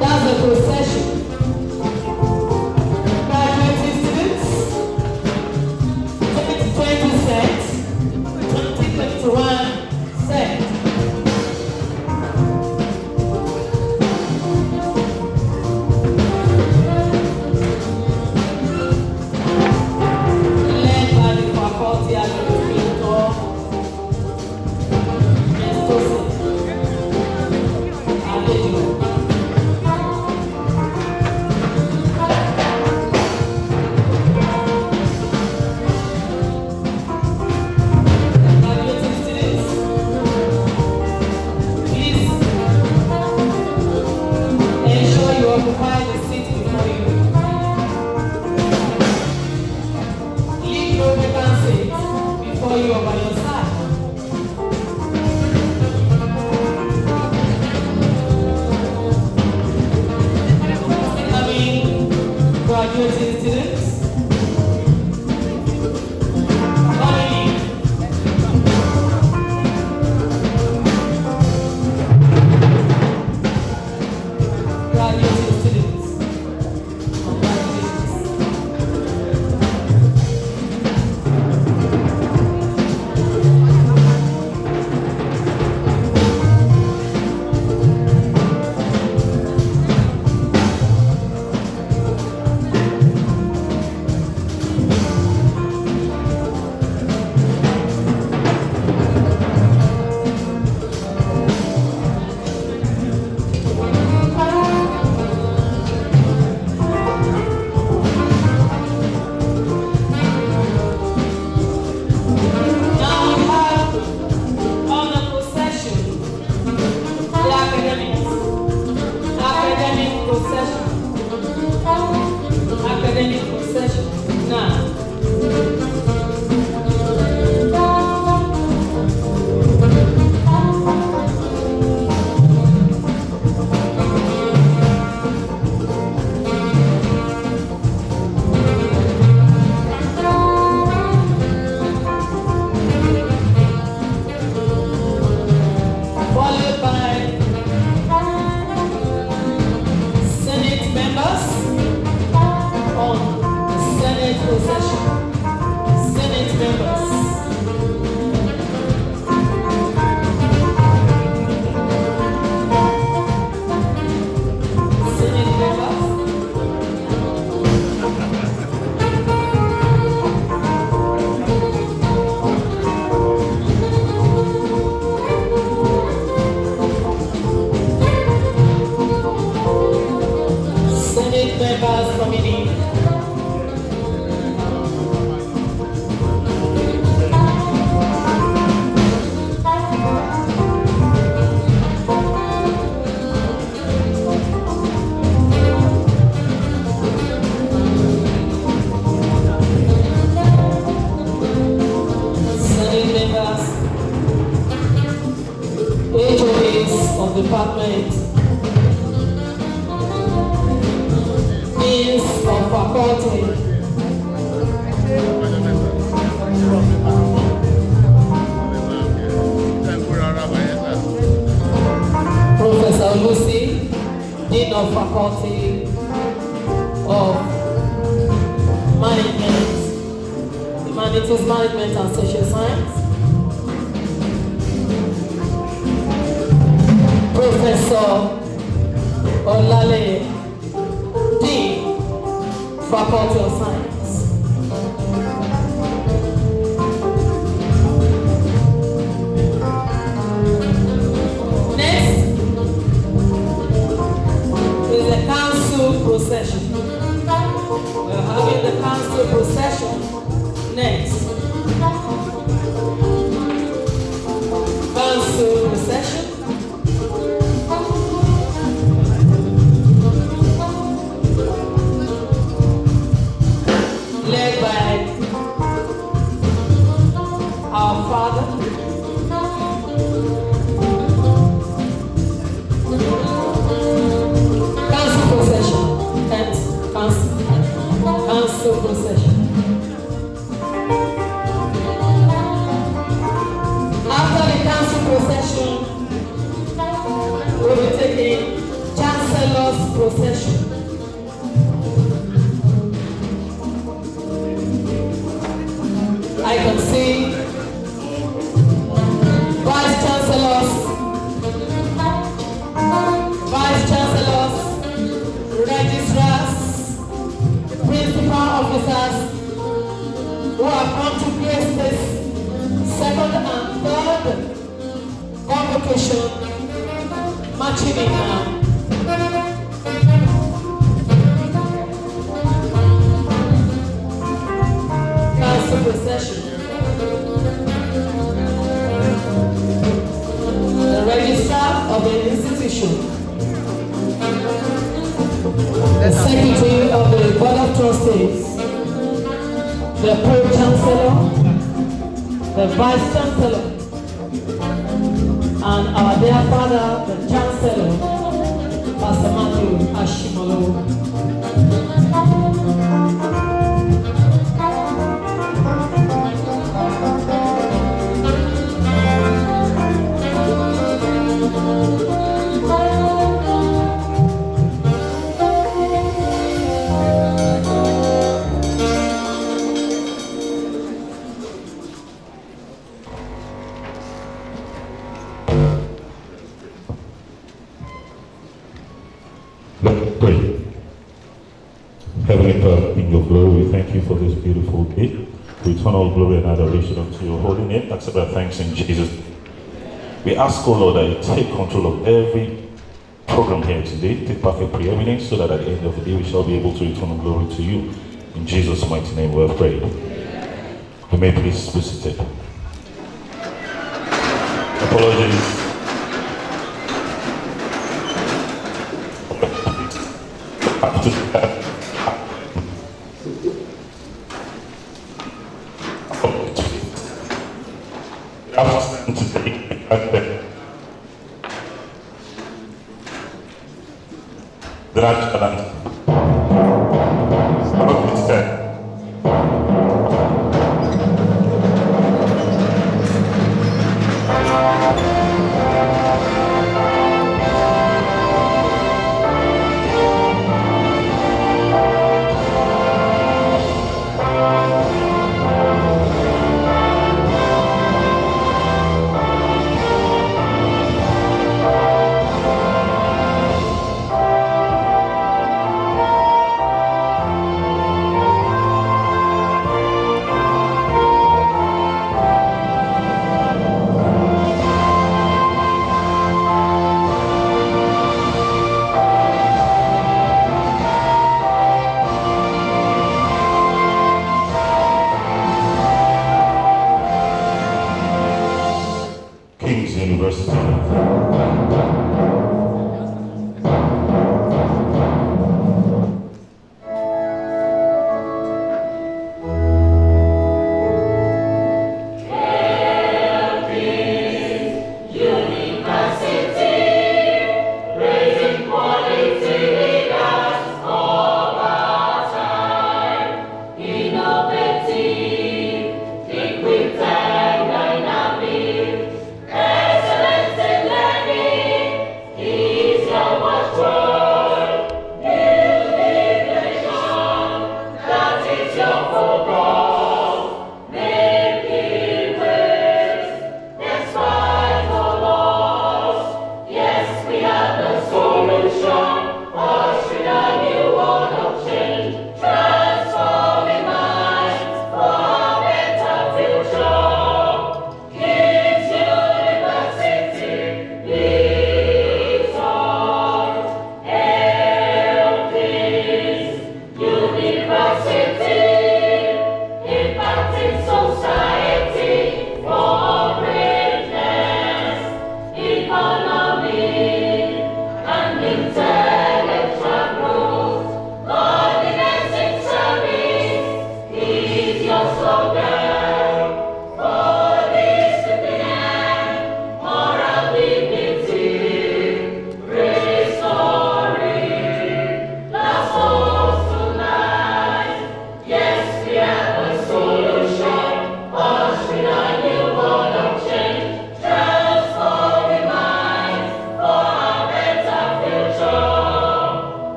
That's the procession. Graduating students, 2020 set, 2021 set. Led by the faculty administrator, occupy the seat before you. Leave no vacant seat before you or by your side. Incoming graduating students. Coming in. Graduating students. Congratulations. Academic procession. Now, followed by Senate members on the Senate procession. Senate members. Senate members. Senate members coming in. Senate members, HOAs of department, deans of faculty, Professor Lucy, Dean of Faculty of Management, Humanities, Management and Social Science, Professor Olale, Dean, Faculty of Science. Next is the council procession. We're having the council procession next. Council procession. Chancellor's procession. I can see Vice Chancellors, registrars, principal officers who have come to grace this second and third convocation marching in now. Council procession. The registrar of the institution. The secretary of the board of trustees. The pro-chancellor. The vice-chancellor. And our dear father, the chancellor, Pastor Matthew Ashimolo. Let's pray. Heavenly Father, in your glory, we thank you for this beautiful day. We return all glory and adoration unto your holy name. Accept our thanks in Jesus' name. We ask, O Lord, that you take control of every program here today. Take perfect preeminence so that at the end of the day we shall be able to return all glory to you. In Jesus' mighty name we have prayed. You may please be seated. Apologies.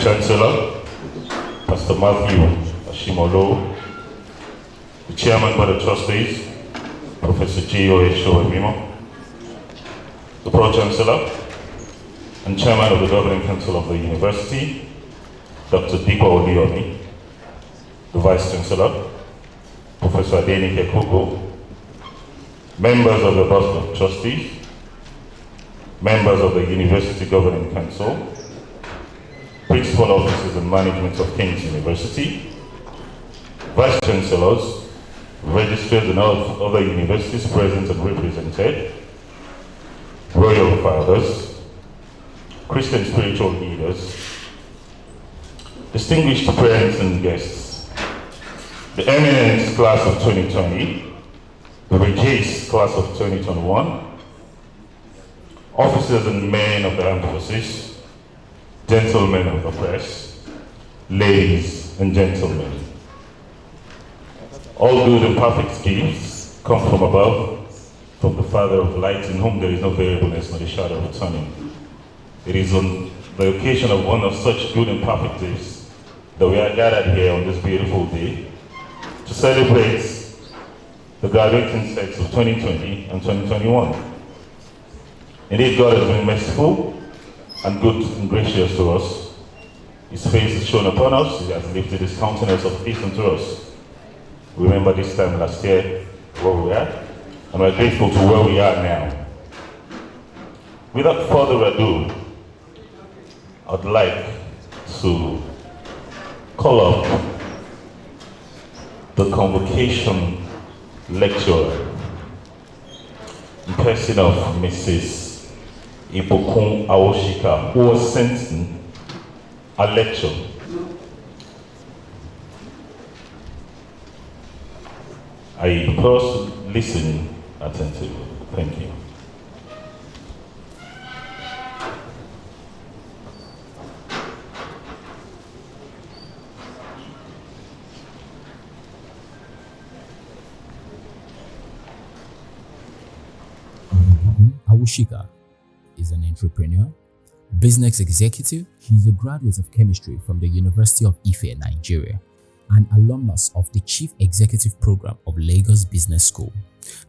Chancellor, Pastor Matthew Ashimolo, the Chairman Board of Trustees, Professor G.O. Eshoemimo, the Pro-Chancellor and Chairman of the Governing Council of the University, Dr. Deepa Oliomi, the Vice Chancellor, Professor Adenike Kuko, members of the Board of Trustees, members of the University Governing Council, principal officers and management of King's University, Vice Chancellors, registrars and other universities present and represented, Royal Fathers, Christian spiritual leaders, distinguished parents and guests, the eminent class of 2020, the Regice class of 2021, officers and men of the armed forces, gentlemen of the press, ladies and gentlemen. All good and perfect gifts come from above, from the Father of light, in whom there is no variableness nor the shadow of turning. It is on the occasion of one of such good and perfect gifts that we are gathered here on this beautiful day to celebrate the graduating sets of 2020 and 2021. Indeed, God has been merciful and good and gracious to us. His face is shone upon us. He has lifted his countenance of peace unto us. Remember this time last year where we were, and we're grateful to where we are now. Without further ado, I'd like to call up the Convocation lecturer in person of Mrs. Ibukun Awoshika, who was sent in a lecture. I propose to listen attentively. Thank you. Awoshika is an entrepreneur, business executive. She is a graduate of chemistry from the University of Ife, Nigeria, and alumnus of the Chief Executive Program of Lagos Business School,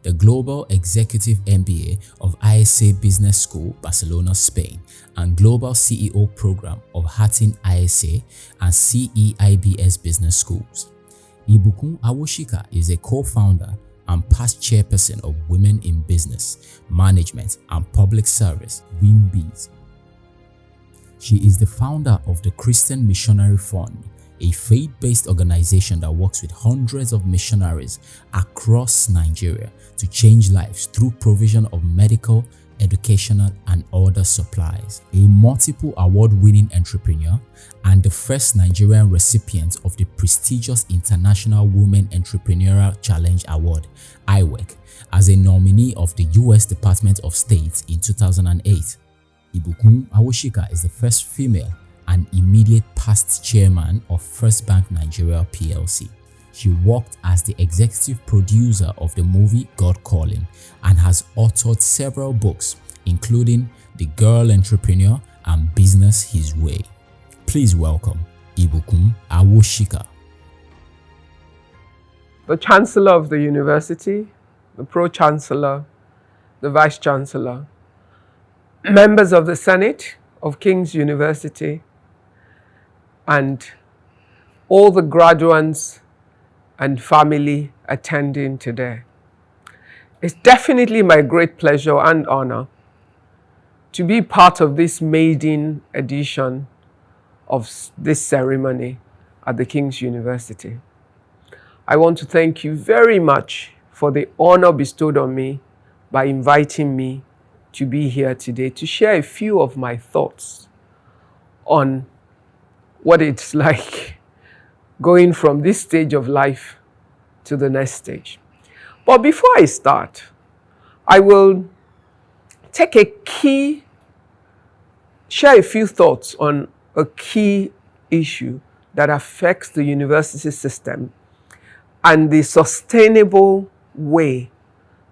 the Global Executive MBA of ISA Business School, Barcelona, Spain, and Global CEO Program of Hatton ISA and CEIBS Business Schools. Ibukun Awoshika is a co-founder and past chairperson of Women in Business, Management and Public Service, WIMBIZ. She is the founder of the Christian Missionary Fund, a faith-based organization that works with hundreds of missionaries across Nigeria to change lives through provision of medical, educational, and other supplies. A multiple award-winning entrepreneur and the first Nigerian recipient of the prestigious International Women Entrepreneurial Challenge Award, IWEC, as a nominee of the U.S. Department of State in 2008. Ibukun Awoshika is the first female and immediate past chairman of First Bank Nigeria PLC. She worked as the executive producer of the movie God Calling and has authored several books, including The Girl Entrepreneur and Business His Way. Please welcome Ibukun Awoshika. The Chancellor of the University, the Pro-Chancellor, the Vice-Chancellor, members of the Senate of King's University, and all the graduates and family attending today. It's definitely my great pleasure and honor to be part of this maiden edition of this ceremony at the King's University. I want to thank you very much for the honor bestowed on me by inviting me to be here today to share a few of my thoughts on what it's like going from this stage of life to the next stage. But before I start, I will share a few thoughts on a key issue that affects the university system and the sustainable way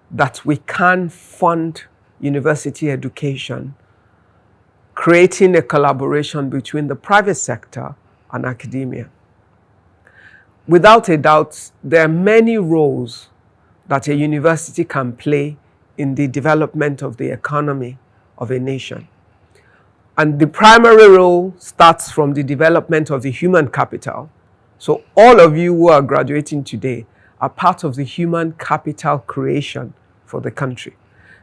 that we can fund university education creating a collaboration between the private sector and academia. Without a doubt, there are many roles that a university can play in the development of the economy of a nation. And the primary role starts from the development of the human capital. So all of you who are graduating today are part of the human capital creation for the country.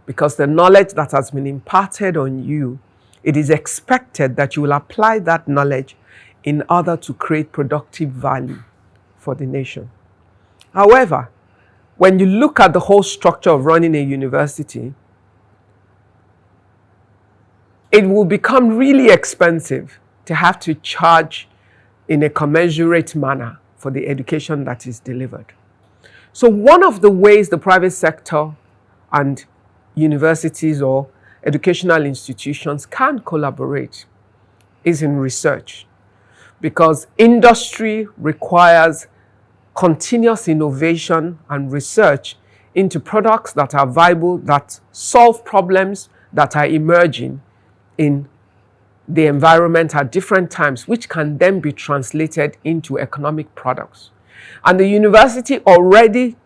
Because the knowledge that has been imparted on you, it is expected that you will apply that knowledge in order to create productive value for the nation. However, when you look at the whole structure of running a university, it will become really expensive to have to charge in a commensurate manner for the education that is delivered. So one of the ways the private sector and universities or educational institutions can collaborate is in research, because industry requires continuous innovation and research into products that are viable, that solve problems that are emerging in the environment at different times, which can then be translated into economic products. And the university already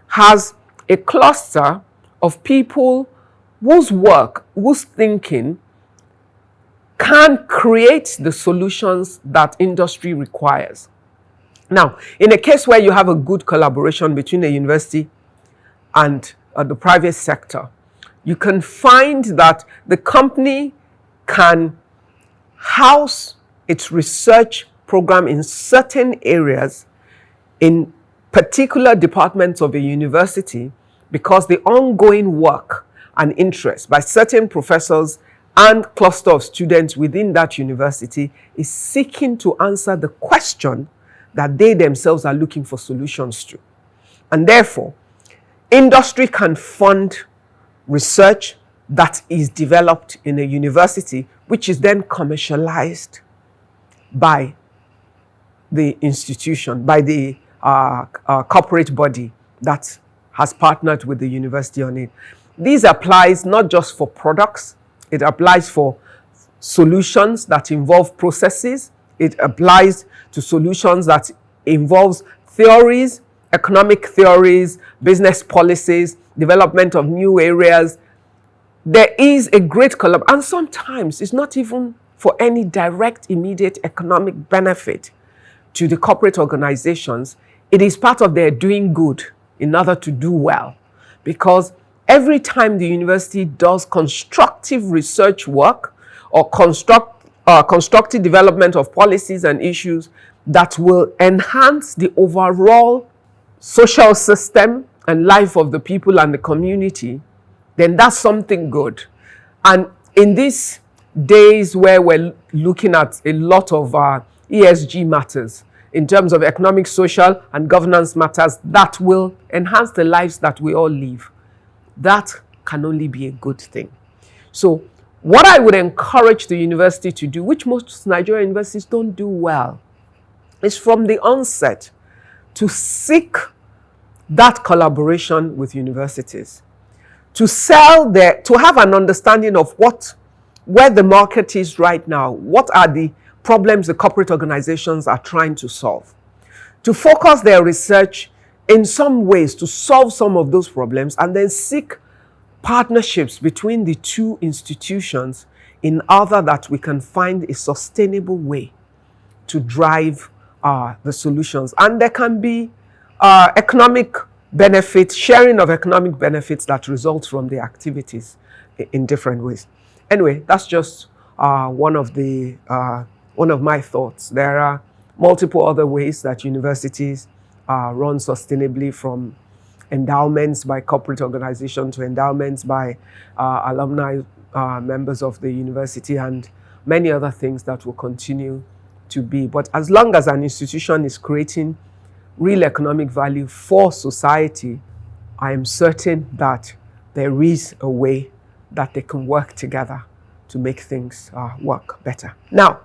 has a cluster of people whose work, whose thinking can create the solutions that industry requires. Now, in a case where you have a good collaboration between a university and the private sector, you can find that the company can house its research program in certain areas, in particular departments of a university, because the ongoing work and interest by certain professors and cluster of students within that university is seeking to answer the question that they themselves are looking for solutions to. And therefore, industry can fund research that is developed in a university, which is then commercialized by the institution, by the corporate body that has partnered with the university on it. This applies not just for products, it applies for solutions that involve processes, it applies to solutions that involves theories, economic theories, business policies, development of new areas. There is a great collaboration, and sometimes it's not even for any direct, immediate economic benefit to the corporate organizations. It is part of their doing good in order to do well. Because every time the university does constructive research work or constructive development of policies and issues that will enhance the overall social system and life of the people and the community, then that's something good. And in these days where we're looking at a lot of ESG matters, in terms of economic, social, and governance matters that will enhance the lives that we all live, that can only be a good thing. So what I would encourage the university to do, which most Nigerian universities don't do well, is from the onset to seek that collaboration with universities, to have an understanding of where the market is right now, what are the problems the corporate organizations are trying to solve, to focus their research in some ways to solve some of those problems, and then seek partnerships between the two institutions in order that we can find a sustainable way to drive the solutions. And there can be economic benefits, sharing of economic benefits that result from the activities in different ways. Anyway, that's just one of my thoughts. There are multiple other ways that universities run sustainably, from endowments by corporate organizations to endowments by alumni members of the university, and many other things that will continue to be. But as long as an institution is creating real economic value for society, I am certain that there is a way that they can work together to make things work better. Now,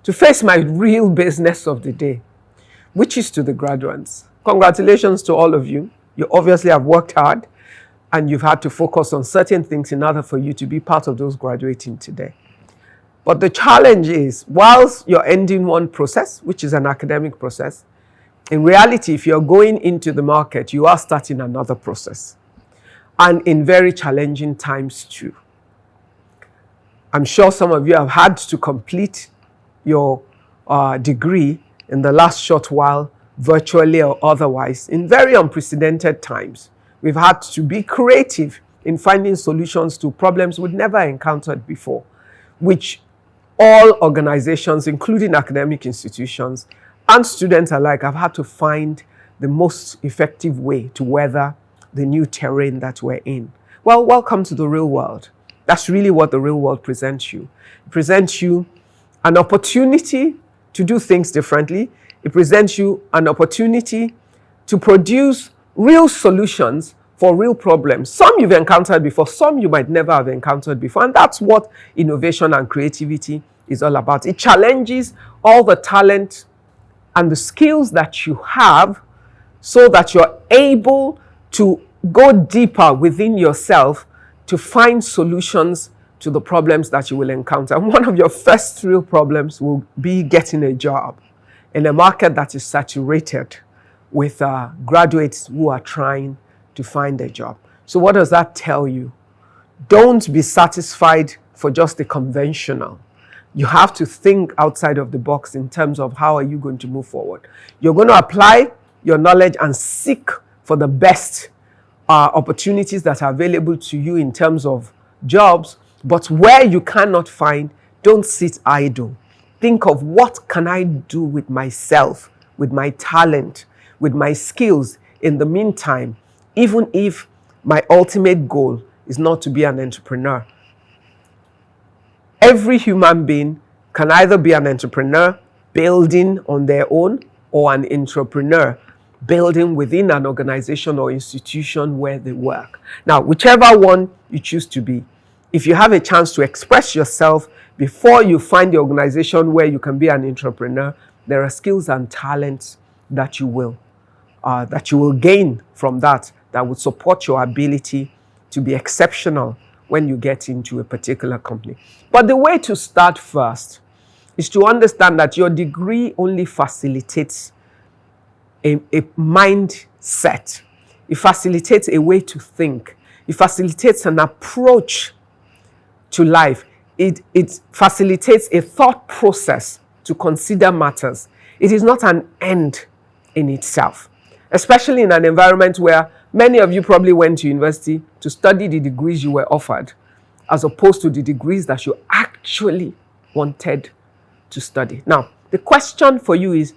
to face my real business of the day, which is to the graduates. Congratulations to all of you. You obviously have worked hard and you've had to focus on certain things in order for you to be part of those graduating today. But the challenge is, whilst you're ending one process, which is an academic process, in reality, if you're going into the market, you are starting another process. And in very challenging times too. I'm sure some of you have had to complete your degree in the last short while, virtually or otherwise, in very unprecedented times. We've had to be creative in finding solutions to problems we'd never encountered before, which all organizations, including academic institutions and students alike, have had to find the most effective way to weather the new terrain that we're in. Well, welcome to the real world. That's really what the real world presents you. It presents you an opportunity to do things differently. It presents you an opportunity to produce real solutions for real problems. Some you've encountered before, some you might never have encountered before. And that's what innovation and creativity is all about. It challenges all the talent and the skills that you have so that you're able to go deeper within yourself to find solutions to the problems that you will encounter. And one of your first real problems will be getting a job in a market that is saturated with graduates who are trying to find a job. So what does that tell you? Don't be satisfied for just the conventional. You have to think outside of the box in terms of how are you going to move forward. You're going to apply your knowledge and seek for the best opportunities that are available to you in terms of jobs, but where you cannot find, don't sit idle. Think of what can I do with myself, with my talent, with my skills in the meantime, even if my ultimate goal is not to be an entrepreneur. Every human being can either be an entrepreneur building on their own or an entrepreneur building within an organization or institution where they work. Now, whichever one you choose to be, if you have a chance to express yourself before you find the organization where you can be an entrepreneur, there are skills and talents that you will gain from that would support your ability to be exceptional when you get into a particular company. But the way to start first is to understand that your degree only facilitates a mindset. It facilitates a way to think. It facilitates an approach to life. It facilitates a thought process to consider matters. It is not an end in itself, especially in an environment where many of you probably went to university to study the degrees you were offered, as opposed to the degrees that you actually wanted to study. Now, the question for you is,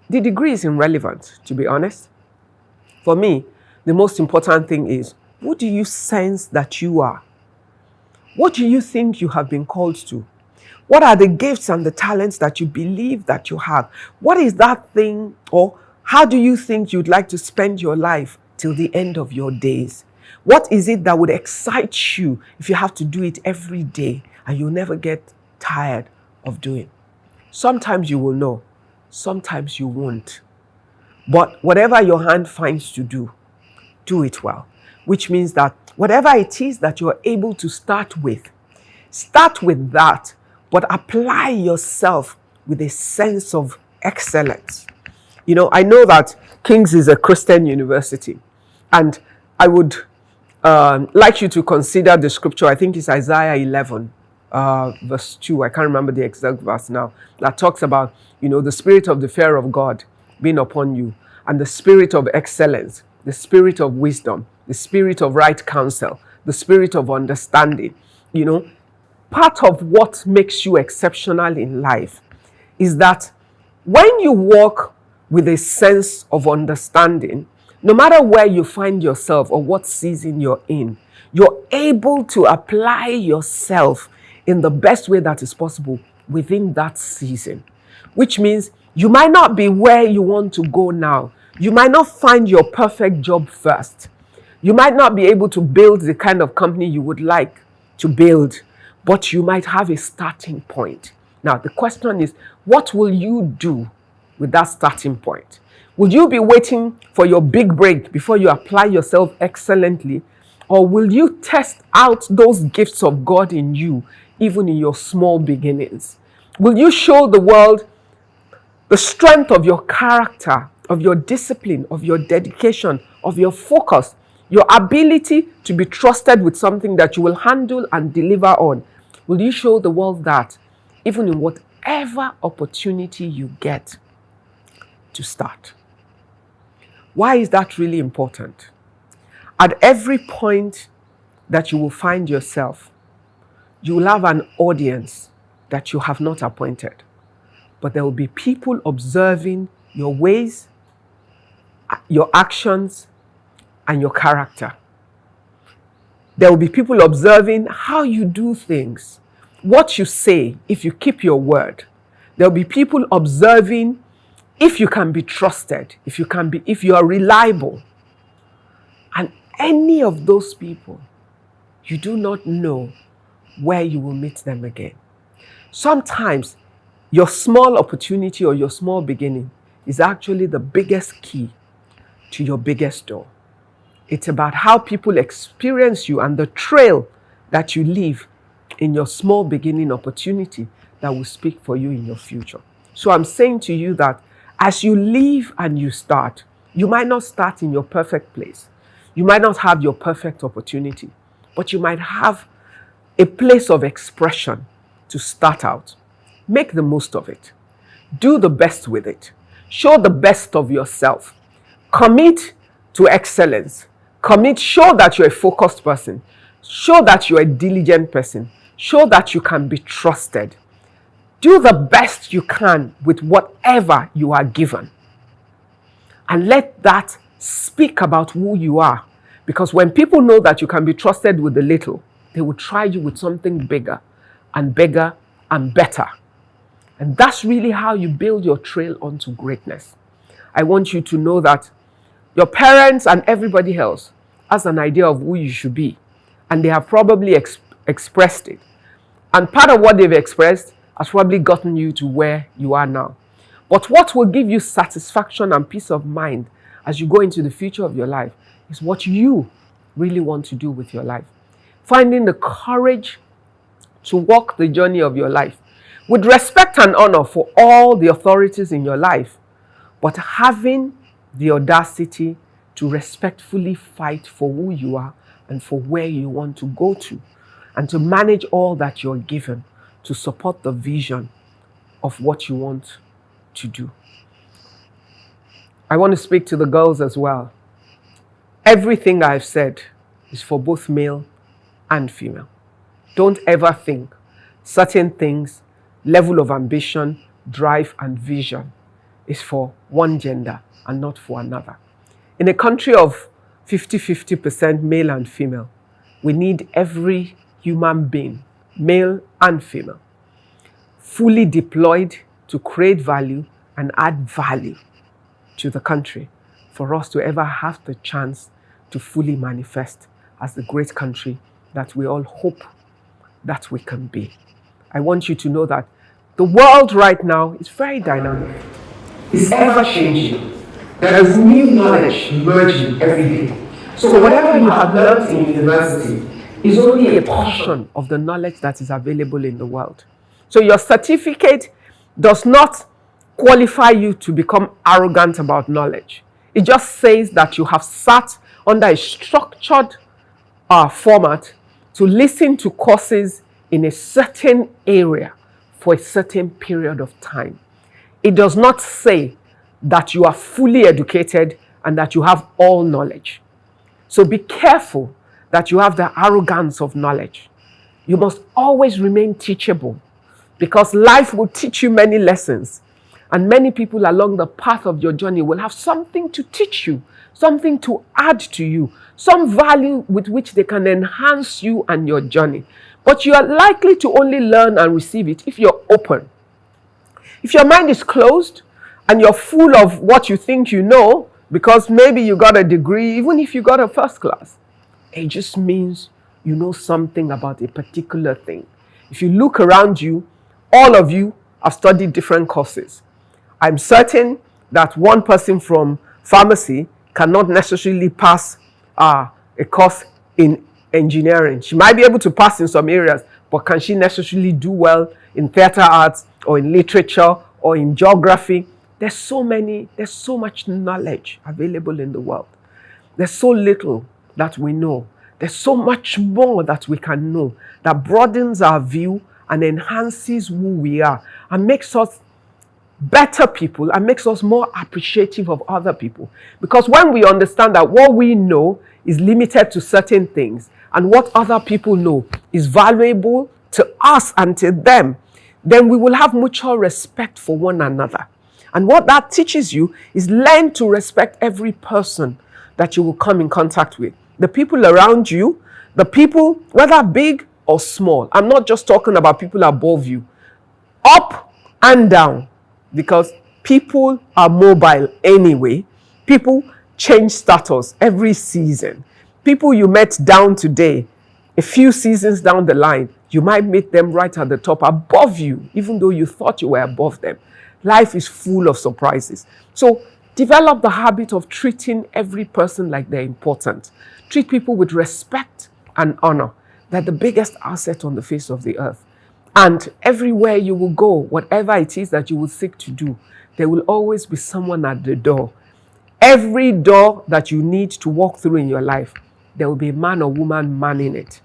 the degree is irrelevant, to be honest. For me, the most important thing is, who do you sense that you are? What do you think you have been called to? What are the gifts and the talents that you believe that you have? What is that thing, or how do you think you'd like to spend your life till the end of your days? What is it that would excite you if you have to do it every day and you'll never get tired of doing? Sometimes you will know, sometimes you won't. But whatever your hand finds to do, do it well. Which means that whatever it is that you're able to start with that, but apply yourself with a sense of excellence. You know, I know that King's is a Christian university, and I would like you to consider the scripture. I think it's Isaiah 11, verse 2. I can't remember the exact verse now. That talks about, the spirit of the fear of God being upon you, and the spirit of excellence, the spirit of wisdom, the spirit of right counsel, the spirit of understanding. Part of what makes you exceptional in life is that when you walk with a sense of understanding, no matter where you find yourself or what season you're in, you're able to apply yourself in the best way that is possible within that season. Which means you might not be where you want to go now. You might not find your perfect job first. You might not be able to build the kind of company you would like to build, but you might have a starting point. Now, the question is, what will you do with that starting point? Will you be waiting for your big break before you apply yourself excellently? Or will you test out those gifts of God in you even in your small beginnings? Will you show the world the strength of your character, of your discipline, of your dedication, of your focus, your ability to be trusted with something that you will handle and deliver on? Will you show the world that even in whatever opportunity you get to start? Why is that really important? At every point that you will find yourself, you will have an audience that you have not appointed. But there will be people observing your ways, your actions, and your character. There will be people observing how you do things, what you say, if you keep your word. There will be people observing if you can be trusted, if you are reliable. And any of those people, you do not know where you will meet them again. Sometimes your small opportunity or your small beginning is actually the biggest key to your biggest door. It's about how people experience you and the trail that you leave in your small beginning opportunity that will speak for you in your future. So I'm saying to you that as you leave and you start, you might not start in your perfect place. You might not have your perfect opportunity, but you might have a place of expression to start out. Make the most of it. Do the best with it. Show the best of yourself. Commit to excellence. Show that you're a focused person. Show that you're a diligent person. Show that you can be trusted. Do the best you can with whatever you are given. And let that speak about who you are. Because when people know that you can be trusted with a little, they will try you with something bigger and bigger and better. And that's really how you build your trail onto greatness. I want you to know that your parents and everybody else has an idea of who you should be. And they have probably expressed it. And part of what they've expressed has probably gotten you to where you are now. But what will give you satisfaction and peace of mind as you go into the future of your life is what you really want to do with your life. Finding the courage to walk the journey of your life with respect and honor for all the authorities in your life, but having the audacity to respectfully fight for who you are and for where you want to go to, and to manage all that you're given to support the vision of what you want to do. I want to speak to the girls as well. Everything I've said is for both male and female. Don't ever think certain things, level of ambition, drive, and vision is for one gender and not for another. In a country of 50% male and female, we need every human being, male and female, fully deployed to create value and add value to the country for us to ever have the chance to fully manifest as the great country that we all hope that we can be. I want you to know that the world right now is very dynamic. It's ever changing. There is new knowledge emerging every day. So whatever you have learned in university is only a portion of the knowledge that is available in the world. So your certificate does not qualify you to become arrogant about knowledge. It just says that you have sat under a structured format to listen to courses in a certain area for a certain period of time. It does not say that you are fully educated and that you have all knowledge. So be careful that you have the arrogance of knowledge. You must always remain teachable, because life will teach you many lessons. And many people along the path of your journey will have something to teach you, something to add to you, some value with which they can enhance you and your journey. But you are likely to only learn and receive it if you're open. If your mind is closed and you're full of what you think you know, because maybe you got a degree, even if you got a first class, it just means you know something about a particular thing. If you look around you, all of you have studied different courses. I'm certain that one person from pharmacy cannot necessarily pass a course in engineering. She might be able to pass in some areas, but but can she necessarily do well in theater arts or in literature or in geography? There's so much knowledge available in the world. There's so little that we know. There's so much more that we can know that broadens our view and enhances who we are and makes us better people and makes us more appreciative of other people. Because when we understand that what we know is limited to certain things and what other people know is valuable to us and to them, then we will have mutual respect for one another. And what that teaches you is learn to respect every person that you will come in contact with. The people around you, the people, whether big or small. I'm not just talking about people above you, up and down, because people are mobile anyway. People change status every season. People you met down today, a few seasons down the line, you might meet them right at the top above you, even though you thought you were above them. Life is full of surprises. So develop the habit of treating every person like they're important. Treat people with respect and honor. They're the biggest asset on the face of the earth. And everywhere you will go, whatever it is that you will seek to do, there will always be someone at the door. Every door that you need to walk through in your life, there will be a man or woman manning it.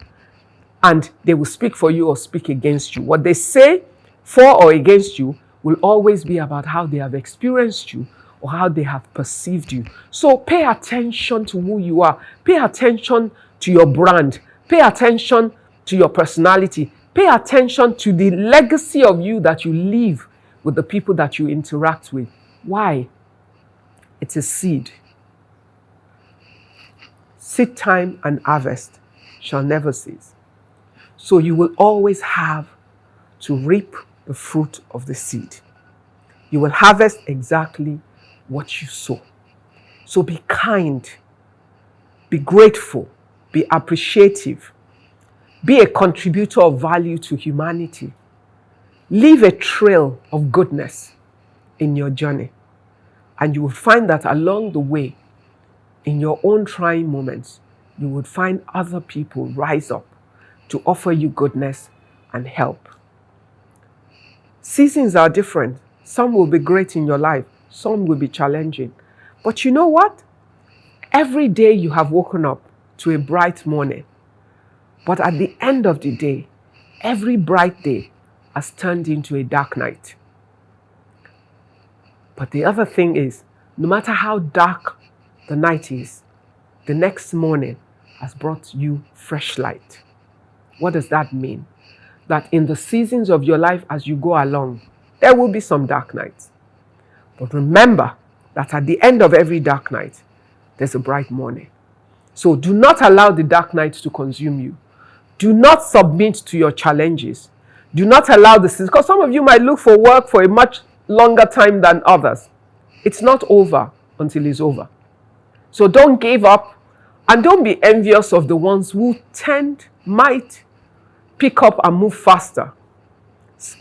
And they will speak for you or speak against you. What they say for or against you will always be about how they have experienced you or how they have perceived you. So pay attention to who you are. Pay attention to your brand. Pay attention to your personality. Pay attention to the legacy of you that you leave with the people that you interact with. Why? It's a seed. Seed time and harvest shall never cease. So you will always have to reap the fruit of the seed. You will harvest exactly what you sow. So be kind, be grateful, be appreciative, be a contributor of value to humanity. Leave a trail of goodness in your journey. And you will find that along the way, in your own trying moments, you would find other people rise up to offer you goodness and help. Seasons are different. Some will be great in your life. Some will be challenging. But you know what? Every day you have woken up to a bright morning. But at the end of the day, every bright day has turned into a dark night. But the other thing is, no matter how dark the night is, the next morning has brought you fresh light. What does that mean? That in the seasons of your life as you go along, there will be some dark nights. But remember that at the end of every dark night, there's a bright morning. So do not allow the dark nights to consume you. Do not submit to your challenges. Do not allow this, because some of you might look for work for a much longer time than others. It's not over until it's over. So don't give up and don't be envious of the ones who might pick up and move faster.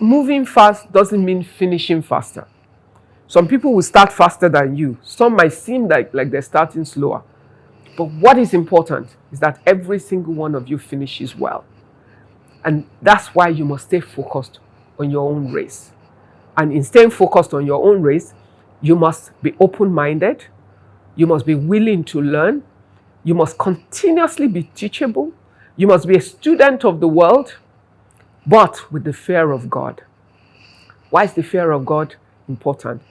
Moving fast doesn't mean finishing faster. Some people will start faster than you. Some might seem like they're starting slower. But what is important is that every single one of you finishes well. And that's why you must stay focused on your own race. And in staying focused on your own race, you must be open-minded. You must be willing to learn. You must continuously be teachable. You must be a student of the world, but with the fear of God. Why is the fear of God important?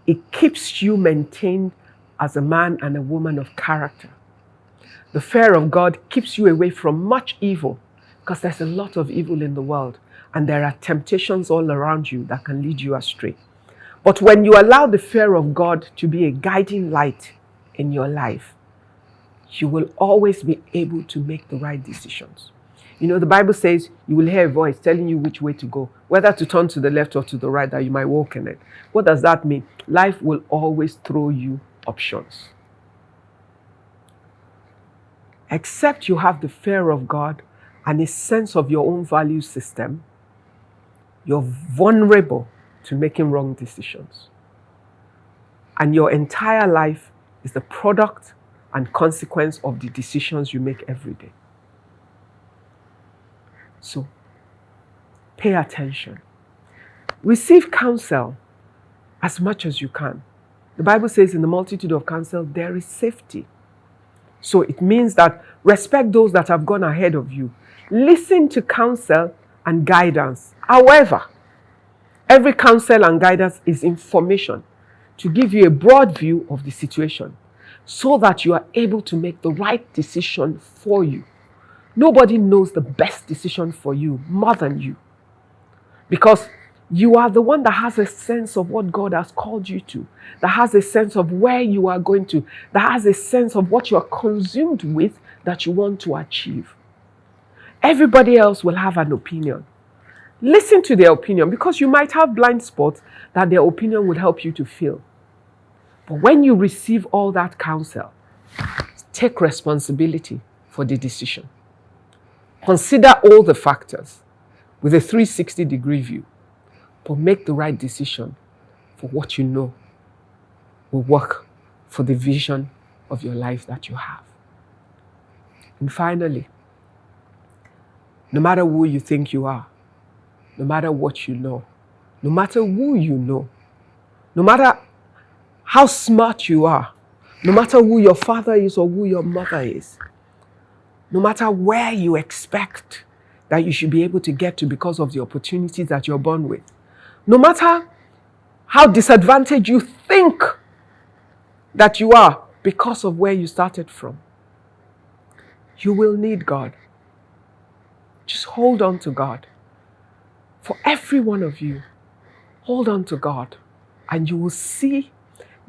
It keeps you maintained as a man and a woman of character. The fear of God keeps you away from much evil, because there's a lot of evil in the world, and there are temptations all around you that can lead you astray. But when you allow the fear of God to be a guiding light in your life, you will always be able to make the right decisions. You know, the Bible says you will hear a voice telling you which way to go, whether to turn to the left or to the right, that you might walk in it. What does that mean? Life will always throw you options. Except you have the fear of God and a sense of your own value system, you're vulnerable to making wrong decisions. And your entire life is the product and consequence of the decisions you make every day. So Pay attention. Receive counsel as much as you can. The Bible says in the multitude of counsel, there is safety. So it means that respect those that have gone ahead of you. Listen to counsel and guidance. However, every counsel and guidance is information to give you a broad view of the situation so that you are able to make the right decision for you. Nobody knows the best decision for you more than you, because you are the one that has a sense of what God has called you to, that has a sense of where you are going to, that has a sense of what you are consumed with that you want to achieve. Everybody else will have an opinion. Listen to their opinion, because you might have blind spots that their opinion would help you to fill. But when you receive all that counsel, take responsibility for the decision. Consider all the factors with a 360-degree view, but make the right decision for what you know will work for the vision of your life that you have. And finally, no matter who you think you are, no matter what you know, no matter who you know, no matter how smart you are, no matter who your father is or who your mother is, no matter where you expect that you should be able to get to because of the opportunities that you're born with, no matter how disadvantaged you think that you are because of where you started from, you will need God. Just hold on to God. For every one of you, hold on to God, and you will see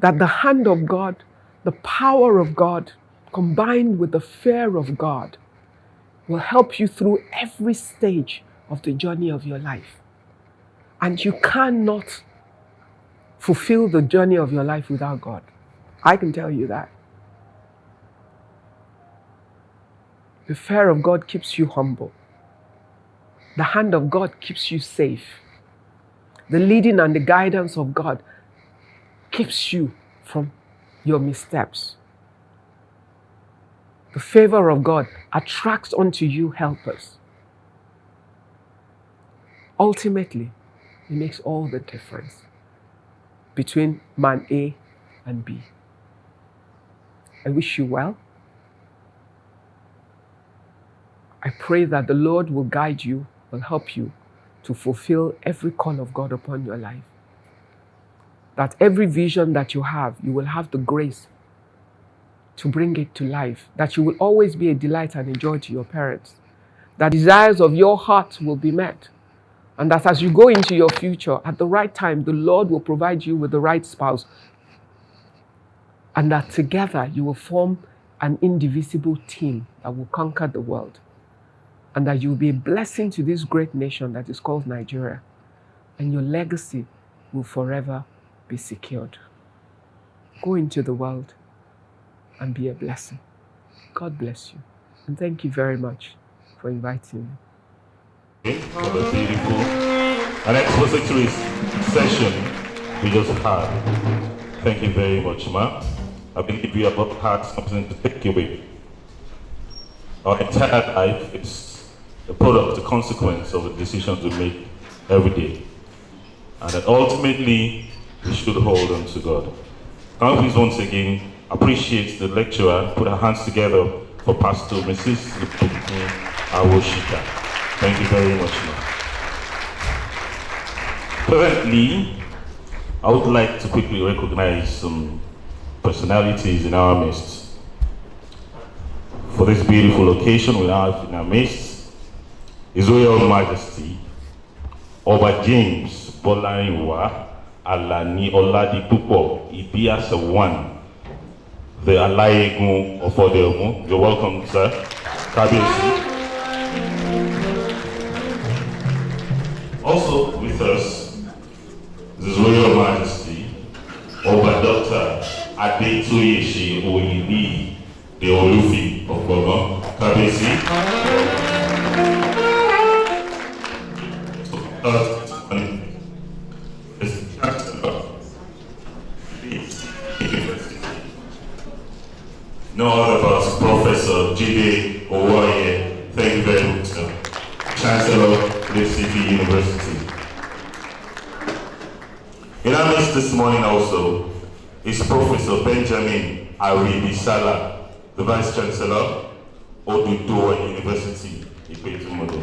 that the hand of God, the power of God, combined with the fear of God, will help you through every stage of the journey of your life. And you cannot fulfill the journey of your life without God. I can tell you that. The fear of God keeps you humble. The hand of God keeps you safe. The leading and the guidance of God keeps you from your missteps. The favor of God attracts unto you helpers. Ultimately, it makes all the difference between man A and B. I wish you well. I pray that the Lord will guide you, will help you to fulfill every call of God upon your life. That every vision that you will have the grace to bring it to life. That you will always be a delight and a joy to your parents. That desires of your heart will be met. And that as you go into your future, at the right time, the Lord will provide you with the right spouse. And that together you will form an indivisible team that will conquer the world. And that you will be a blessing to this great nation that is called Nigeria. And your legacy will forever be secured. Go into the world and be a blessing. God bless you. And thank you very much for inviting me. For the beautiful and expository session we just had. Thank you very much, ma. I believe you have had something to take away. Our entire life is the product, the consequence of the decisions we make every day. And that ultimately, we should hold on to God. Can we please once again appreciate the lecturer, put our hands together for Pastor Mrs. Awoshika. Thank you very much, ma'am. Currently, I would like to quickly recognize some personalities in our midst. For this beautiful occasion we have in our midst, His Royal Majesty, Oba James Bolarinwa Alani Oladipupo Ibiasa I, the Alayegun of Odeomu. You're welcome, sir. Kabiyesi. Also with us, His Royal Majesty, Oba Dr. Adetoyeshi Oyibi, the Olufi of Bogon. Kabiyesi. No other but Professor Jide Owoye. Thank you very much, sir. Chancellor of the City University. University. In our midst this morning also is Professor Benjamin Aribisala, the Vice Chancellor, Oduduwa University, Ipetumodo.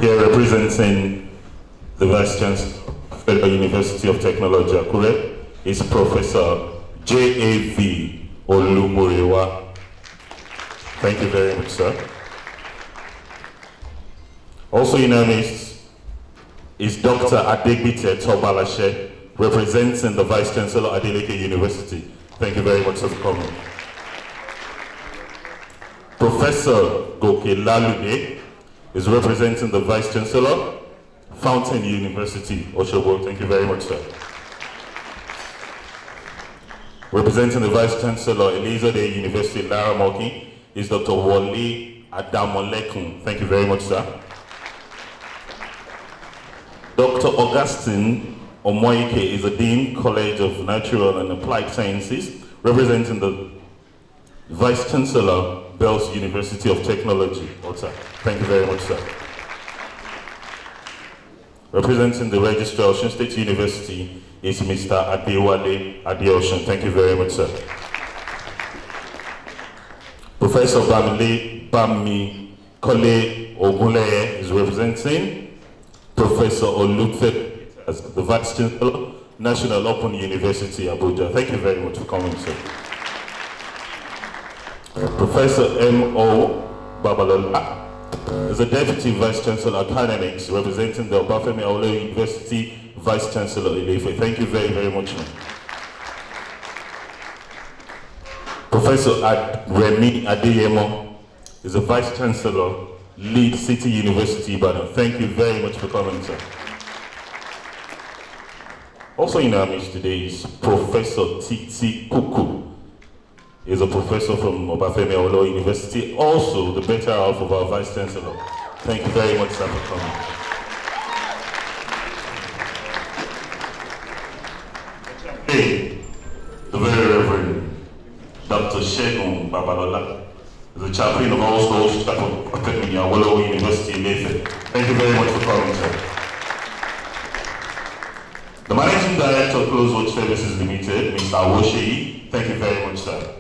Here representing the Vice Chancellor of Federal University of Technology, Akure, is Professor J.A.V. Olumurewa. Thank you very much, sir. Also in our midst is Dr. Adegbite Tobalashe, representing the Vice Chancellor Adeleke University. Thank you very much for coming. Professor Goke Lalude is representing the Vice Chancellor, Fountain University, Oshobo. Thank you very much, sir. Representing the Vice Chancellor, Elizabeth University, Lara Moki, is Dr. Wole Adamolekun. Thank you very much, sir. Dr. Augustine Omoike is the Dean, College of Natural and Applied Sciences, representing the Vice Chancellor, Bells University of Technology, Ota. Thank you very much, sir. Representing the Registrar, Osun State University, is Mr. Adewale Adeosun. Thank you very much, sir. Professor Bami Kole Ogunleye is representing Professor Olukfe as the Vice Chancellor, National Open University, Abuja. Thank you very much for coming, sir. Professor M.O. Babalola is the Deputy Vice Chancellor Academics, representing the Obafemi Awolowo University Vice Chancellor Ile-Ife. Thank you very, very much, man. Professor Remi Adeyemo is the Vice Chancellor, Lead City University, Ibadan. Thank you very much for coming, sir. Also in our midst today is Professor Titi Kuku. He's a professor from Obafemi Awolowo University, also the better half of our Vice Chancellor. Thank you very much, sir, for coming. Hey, the very Reverend Dr. Shegun Babalola is the chaplain of all schools at Obafemi Awolowo University in Ile-Ife. Thank you very much for coming, sir. The Managing Director of Close Watch Services Limited, Mr. Awosheyi. Thank you very much, sir.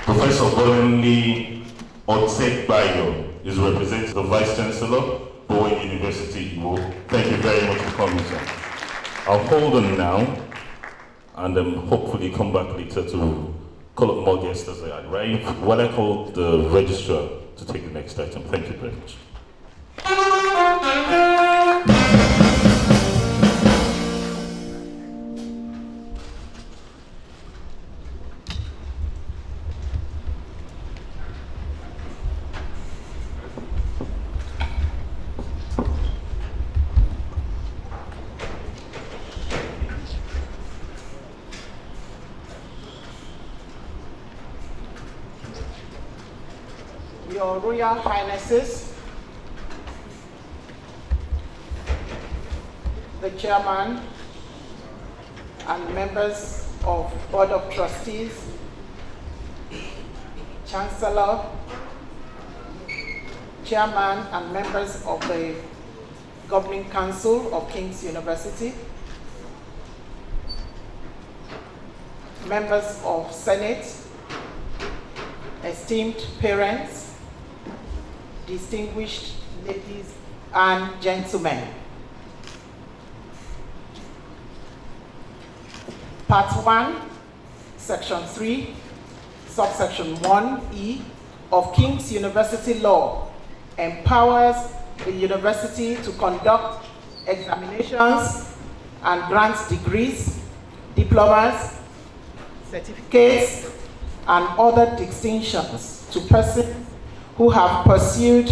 Professor Bolanle Otekbayo is representing the Vice Chancellor, Bowen University, Iwo. Thank you very much for coming, sir. I'll hold on now and hopefully come back later to call up more guests as I arrive, while I call the registrar to take the next item. Thank you very much. Your Royal Highnesses, the Chairman and members of Board of Trustees, Chancellor, Chairman and members of the Governing Council of King's University, members of Senate, esteemed parents, distinguished ladies and gentlemen. Part 1, Section 3, Subsection 1E of King's University Law empowers the university to conduct examinations and grant degrees, diplomas, certificates, and other distinctions to persons who have pursued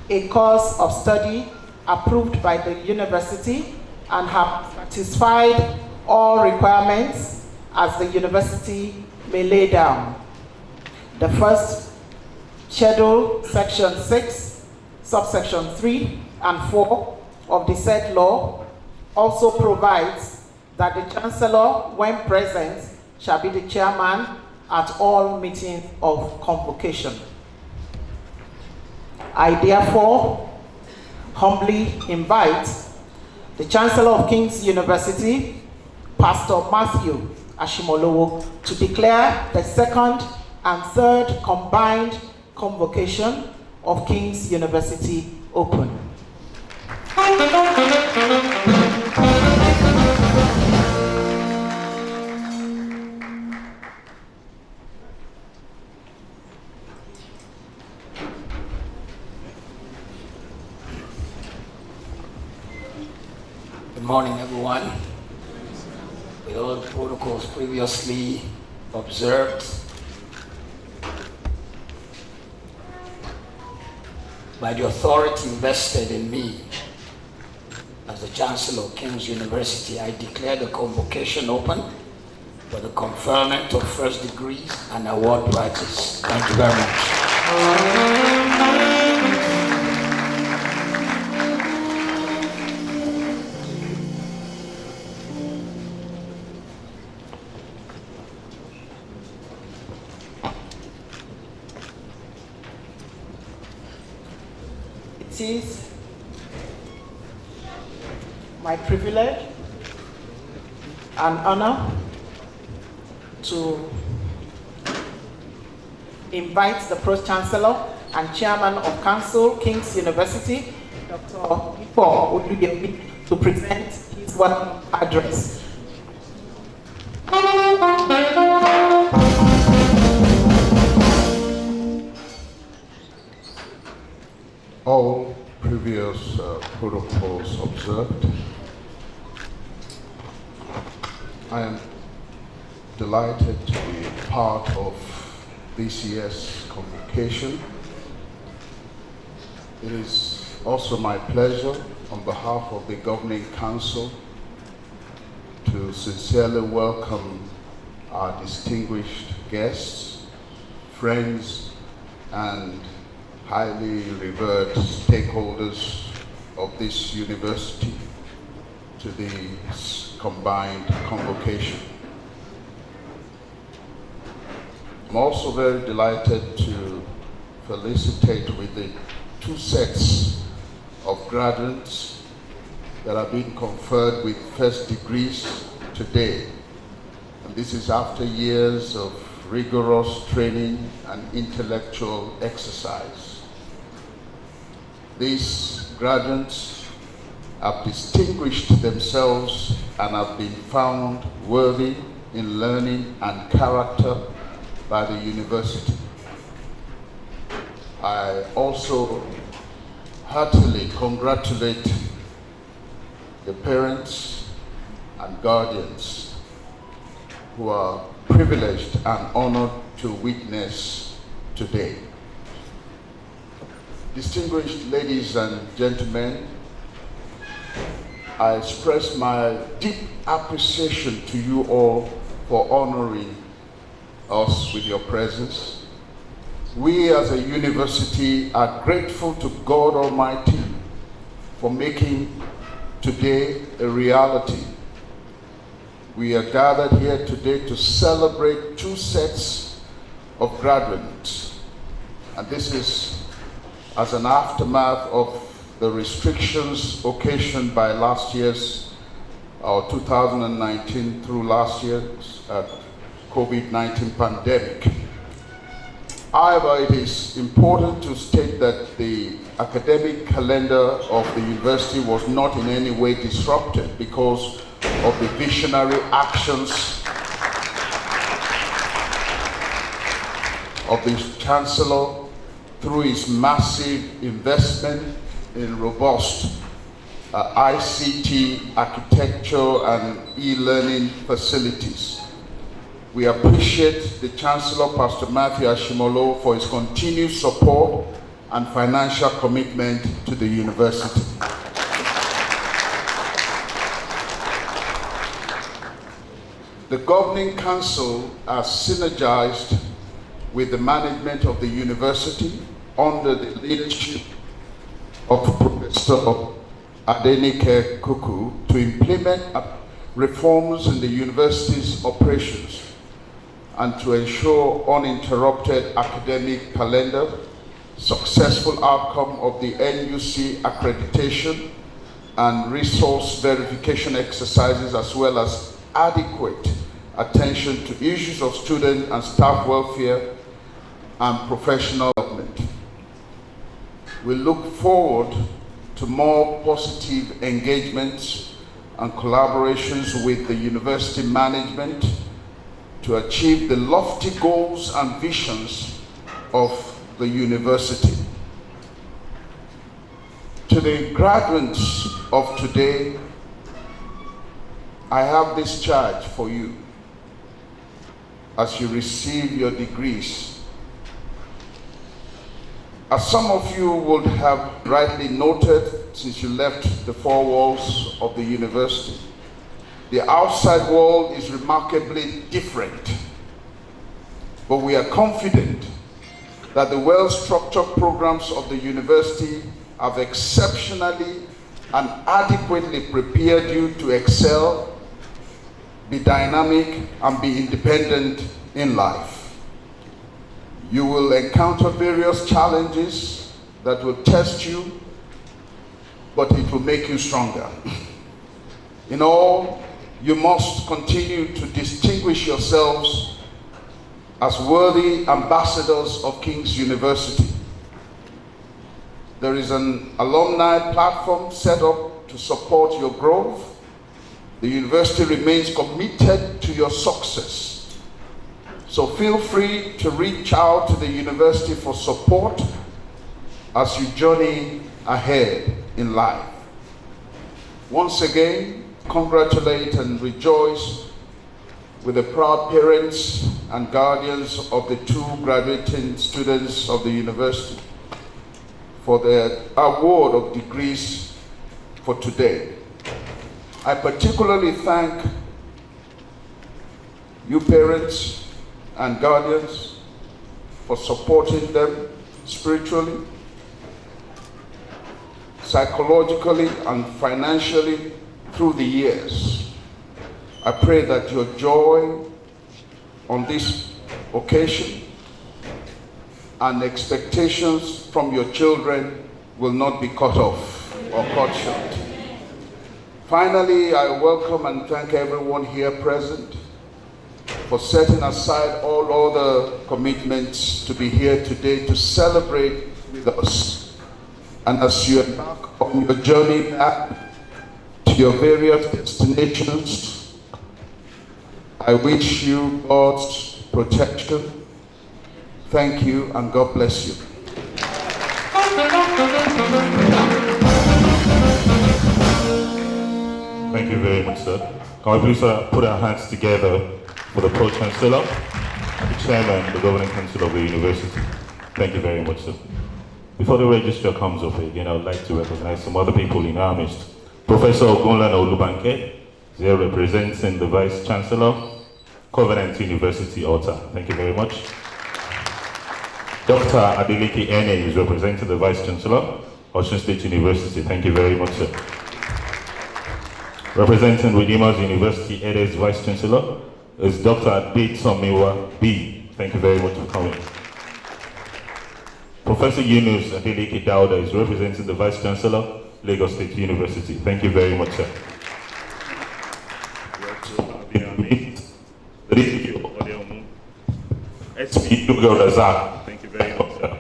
a course of study approved by the university and have satisfied all requirements as the university may lay down. The first schedule, Section 6, Subsection 3 and 4 of the said law also provides that the Chancellor, when present, shall be the chairman at all meetings of Convocation. I therefore humbly invite the Chancellor of King's University, Pastor Matthew Ashimolowo, to declare the second and third combined Convocation of King's University open. Good morning, everyone. With all the protocols previously observed, by the authority vested in me as the Chancellor of King's University, I declare the convocation open for the conferment of first degrees and award prizes. Thank you very much. It is my privilege and honor to invite the Pro-Chancellor and Chairman of Council, King's University, Dr. Ipo Oduyemi, to present his welcome address. All previous protocols observed, I am delighted to be part of this year's convocation. It is also my pleasure on behalf of the Governing Council to sincerely welcome our distinguished guests, friends, and highly revered stakeholders of this university to this combined convocation. I'm also very delighted to felicitate with the 2 sets of graduates that are being conferred with first degrees today. And this is after years of rigorous training and intellectual exercise. These graduates have distinguished themselves and have been found worthy in learning and character by the university. I also heartily congratulate the parents and guardians who are privileged and honored to witness today. Distinguished ladies and gentlemen, I express my deep appreciation to you all for honoring us with your presence. We as a university are grateful to God Almighty for making today a reality. We are gathered here today to celebrate 2 sets of graduates, and this is as an aftermath of the restrictions occasioned by last year's, 2019 through last year's COVID-19 pandemic. However, it is important to state that the academic calendar of the university was not in any way disrupted because of the visionary actions of the Chancellor through his massive investment in robust ICT architecture and e-learning facilities. We appreciate the Chancellor, Pastor Matthew Ashimolowo, for his continued support and financial commitment to the university. The Governing Council has synergized with the management of the university under the leadership of Professor Adenike Kuku to implement reforms in the university's operations and to ensure uninterrupted academic calendar, successful outcome of the NUC accreditation and resource verification exercises, as well as adequate attention to issues of student and staff welfare and professional development. We look forward to more positive engagements and collaborations with the university management to achieve the lofty goals and visions of the university. To the graduates of today, I have this charge for you as you receive your degrees. As some of you would have rightly noted since you left the four walls of the university, the outside world is remarkably different. But we are confident that the well-structured programs of the university have exceptionally and adequately prepared you to excel, be dynamic, and be independent in life. You will encounter various challenges that will test you, but it will make you stronger. In all, you must continue to distinguish yourselves as worthy ambassadors of King's University. There is an alumni platform set up to support your growth. The university remains committed to your success. So feel free to reach out to the university for support as you journey ahead in life. Once again, congratulate and rejoice with the proud parents and guardians of the two graduating students of the university for their award of degrees for today. I particularly thank you parents and guardians for supporting them spiritually, psychologically, and financially through the years. I pray that your joy on this occasion and expectations from your children will not be cut off or cut short. Finally, I welcome and thank everyone here present for setting aside all other commitments to be here today to celebrate with us. And as you embark on your journey back to your various destinations, I wish you God's protection. Thank you, and God bless you. Thank you very much, sir. Can we please put our hands together for the Pro-Chancellor, the Chairman, the Governing Council of the University. Thank you very much, sir. Before the registrar comes up again, I would like to recognize some other people in our midst. Professor Ogunlana Olubanke, here representing the Vice Chancellor, Covenant University, Alta. Thank you very much. Dr. Adeleke Ene is representing the Vice Chancellor, Osun State University. Thank you very much, sir. Representing Redeemers University, Edes Vice Chancellor, is Dr. Abid Somiwa B. Thank you very much for coming. Professor Yunus Adeleke Dauda is representing the Vice Chancellor, Lagos State University. Thank you very much, sir. Thank you very much, sir.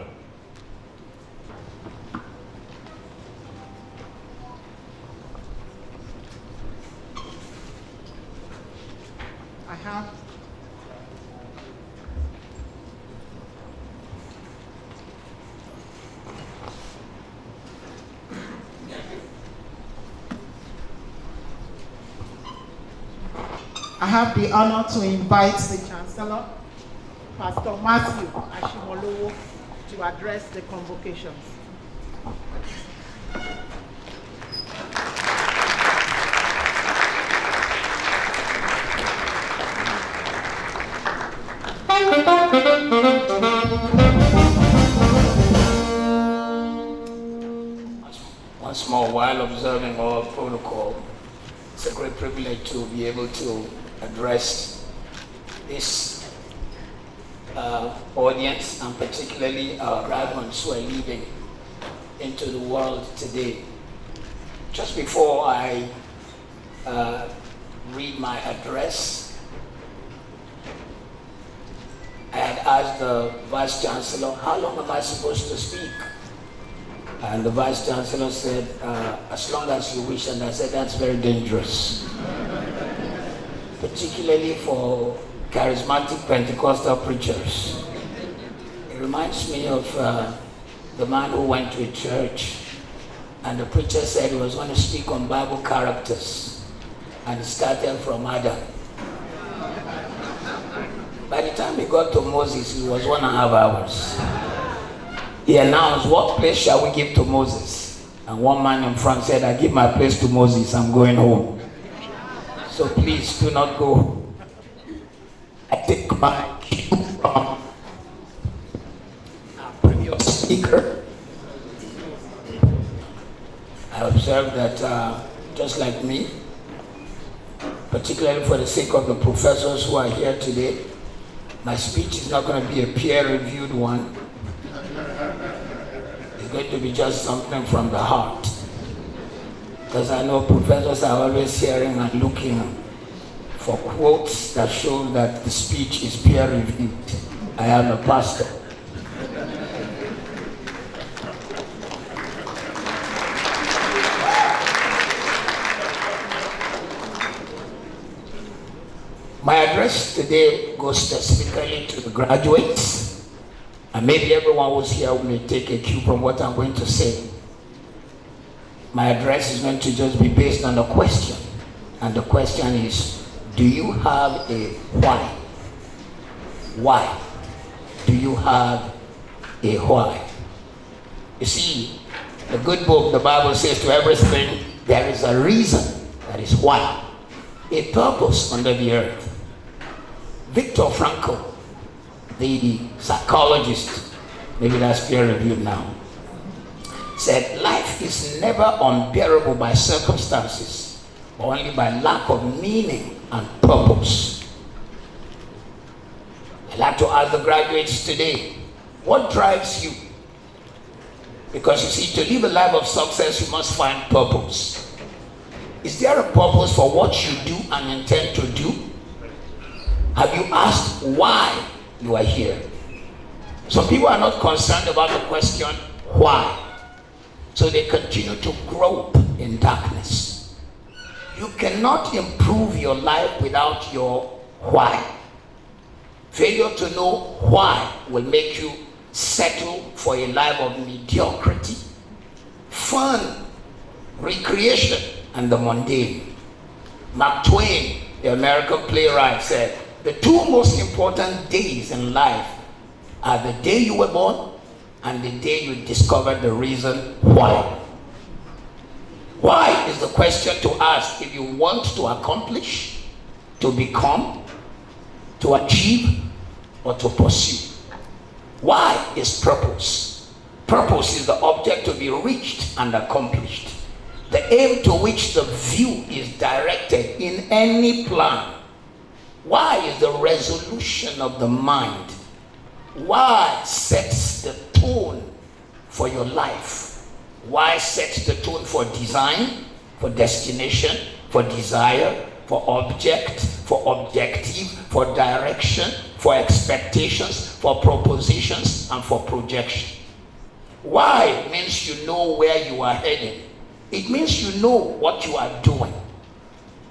I have the honor to invite the Chancellor, Pastor Matthew Ashimolowo, to address the convocations. Once more, while observing all protocol, it's a great privilege to be able to address this audience, and particularly our graduates who are leaving into the world today. Just before I read my address, I had asked the Vice Chancellor, how long am I supposed to speak? And the Vice Chancellor said, as long as you wish. And I said, that's very dangerous. Particularly for charismatic Pentecostal preachers. It reminds me of the man who went to a church and the preacher said he was going to speak on Bible characters, and he started from Adam. By the time he got to Moses, it was 1.5 hours. He announced, what place shall we give to Moses? And one man in front said, I give my place to Moses, I'm going home. So please do not go. I take my cue from our previous speaker. I observe that just like me, particularly for the sake of the professors who are here today, my speech is not going to be a peer-reviewed one. It's going to be just something from the heart. Because I know professors are always hearing and looking for quotes that show that the speech is peer-reviewed. I am a pastor. My address today goes specifically to the graduates, and maybe everyone who's here may take a cue from what I'm going to say. My address is going to just be based on a question, and the question is, do you have a why? Why? Do you have a why? You see, the good book, the Bible says to everything, there is a reason, that is why. A purpose under the earth. Viktor Frankl, the psychologist, maybe that's peer-reviewed now, said life is never unbearable by circumstances, but only by lack of meaning and purpose. I'd like to ask the graduates today, what drives you? Because you see, to live a life of success, you must find purpose. Is there a purpose for what you do and intend to do? Have you asked why you are here? Some people are not concerned about the question, why? So they continue to grope in darkness. You cannot improve your life without your why. Failure to know why will make you settle for a life of mediocrity, fun, recreation, and the mundane. Mark Twain, the American playwright, said, the two most important days in life are the day you were born and the day you discovered the reason why. Why is the question to ask if you want to accomplish, to become, to achieve, or to pursue. Why is purpose? Purpose is the object to be reached and accomplished. The aim to which the view is directed in any plan. Why is the resolution of the mind. Why sets the tone for your life. Why sets the tone for design, for destination, for desire, for object, for objective, for direction, for expectations, for propositions, and for projection. Why means you know where you are headed. It means you know what you are doing.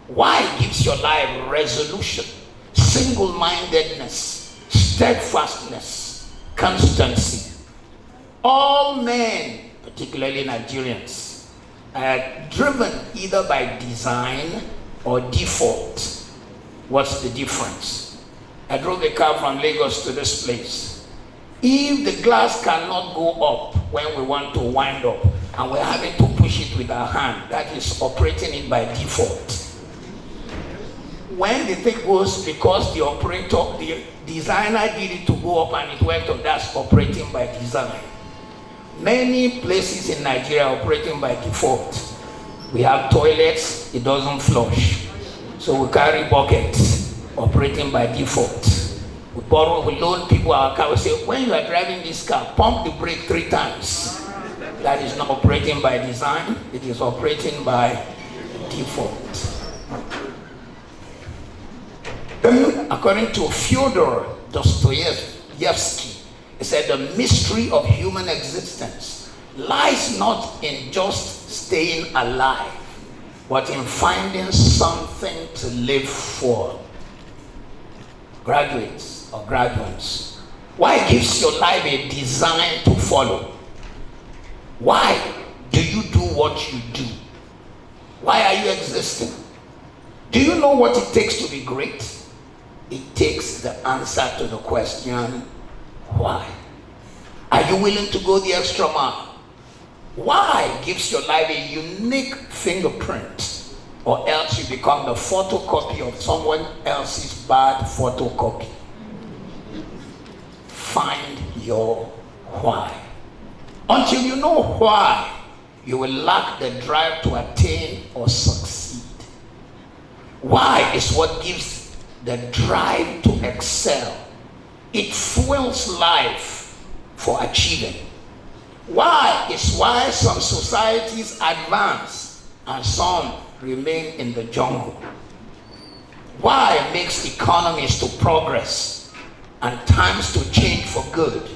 Why gives your life resolution, single-mindedness, steadfastness, constancy. All men, particularly Nigerians, are driven either by design or default. What's the difference? I drove a car from Lagos to this place. If the glass cannot go up when we want to wind up, and we're having to push it with our hand, that is operating it by default. When the thing goes, because the operator, the designer did it to go up and it went up, that's operating by design. Many places in Nigeria are operating by default. We have toilets, it doesn't flush. So we carry buckets, operating by default. We loan people our car. We say, when you are driving this car, pump the brake 3 times. That is not operating by design, it is operating by default. According to Fyodor Dostoevsky, he said the mystery of human existence lies not in just staying alive, but in finding something to live for. Graduates or graduates, why gives your life a design to follow? Why do you do what you do? Why are you existing? Do you know what it takes to be great? It takes the answer to the question, why? Are you willing to go the extra mile? Why gives your life a unique fingerprint, or else you become the photocopy of someone else's bad photocopy. Find your why. Until you know why, you will lack the drive to attain or succeed. Why is what gives the drive to excel. It fuels life for achieving. Why is why some societies advance and some remain in the jungle. Why makes economies to progress and times to change for good.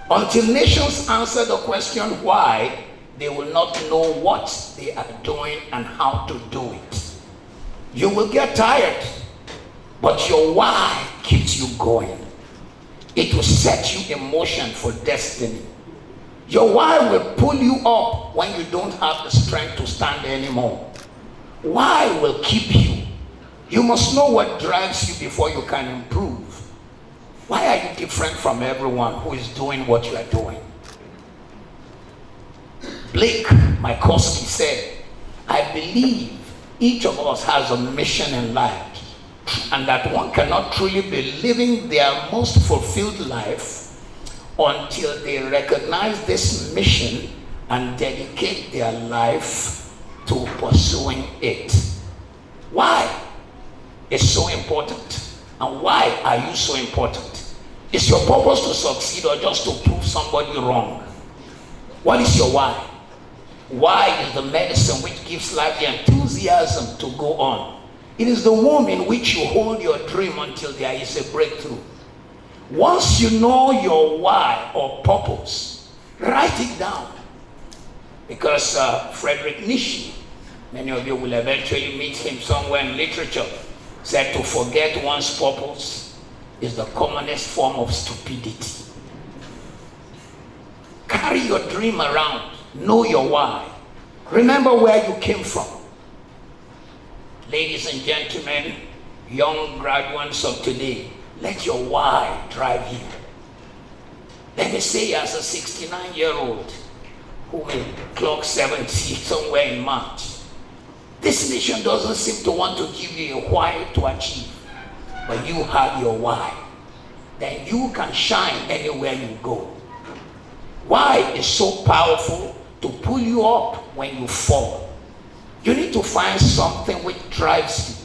Until nations answer the question why, they will not know what they are doing and how to do it. You will get tired, but your why keeps you going. It will set you in motion for destiny. Your why will pull you up when you don't have the strength to stand anymore. Why will keep you. You must know what drives you before you can improve. Why are you different from everyone who is doing what you are doing? Blake Mycoskie said, I believe each of us has a mission in life, and that one cannot truly be living their most fulfilled life until they recognize this mission and dedicate their life to pursuing it. Why is so important? And why are you so important? Is your purpose to succeed or just to prove somebody wrong? What is your why? Why is the medicine which gives life the enthusiasm to go on. It is the womb in which you hold your dream until there is a breakthrough. Once you know your why or purpose, write it down. Because Friedrich Nietzsche, many of you will eventually meet him somewhere in literature, said to forget one's purpose is the commonest form of stupidity. Carry your dream around. Know your why. Remember where you came from. Ladies and gentlemen, young graduates of today, let your why drive you. Let me say, as a 69-year-old who will clock 70 somewhere in March, this nation doesn't seem to want to give you a why to achieve, but you have your why. Then you can shine anywhere you go. Why is so powerful to pull you up when you fall. You need to find something which drives you.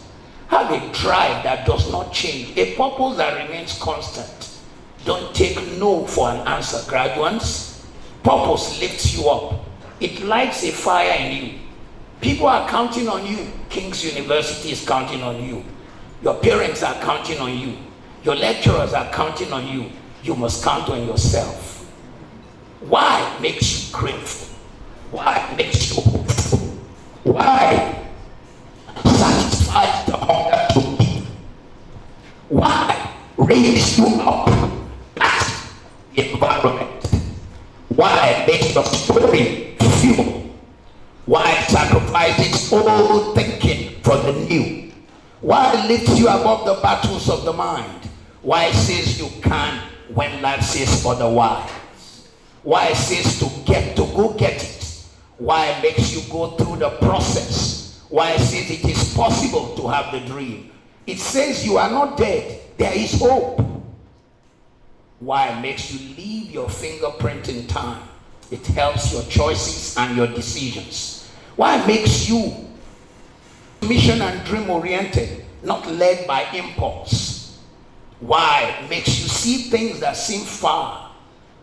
Have a drive that does not change, a purpose that remains constant. Don't take no for an answer, graduates. Purpose lifts you up. It lights a fire in you. People are counting on you. King's University is counting on you. Your parents are counting on you. Your lecturers are counting on you. You must count on yourself. Why makes you grateful? Why makes you hopeful? Why satisfies the hunger to eat? Why raises you up past the environment? Why makes your story fuel? Why sacrifices old thinking for the new? Why lifts you above the battles of the mind? Why says you can when life says otherwise? Why says to go get it? Why makes you go through the process? Why says it is possible to have the dream? It says you are not dead. There is hope. Why makes you leave your fingerprint in time? It helps your choices and your decisions. Why makes you mission and dream oriented, not led by impulse? Why makes you see things that seem far?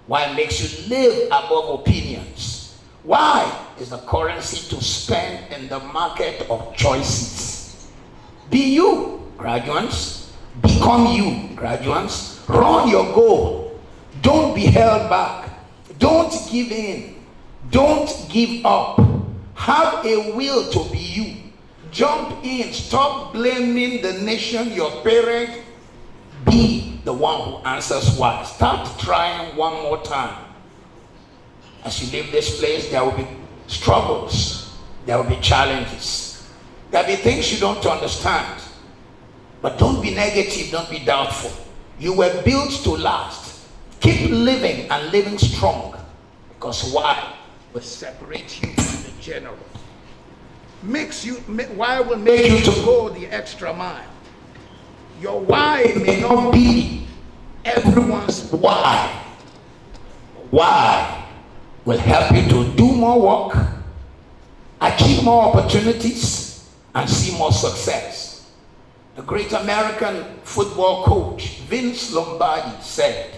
Why makes you live above opinions? Why is the currency to spend in the market of choices? Be you, graduates. Become you, graduates. Run your goal. Don't be held back. Don't give in. Don't give up. Have a will to be you. Jump in. Stop blaming the nation, your parent. Be the one who answers why. Start trying one more time. As you leave this place, there will be struggles. There will be challenges. There will be things you don't understand. But don't be negative. Don't be doubtful. You were built to last. Keep living and living strong. Because why will separate you from the general? Why will make you to go the extra mile? Your why may not be everyone's why. Why will help you to do more work, achieve more opportunities, and see more success. The great American football coach Vince Lombardi said,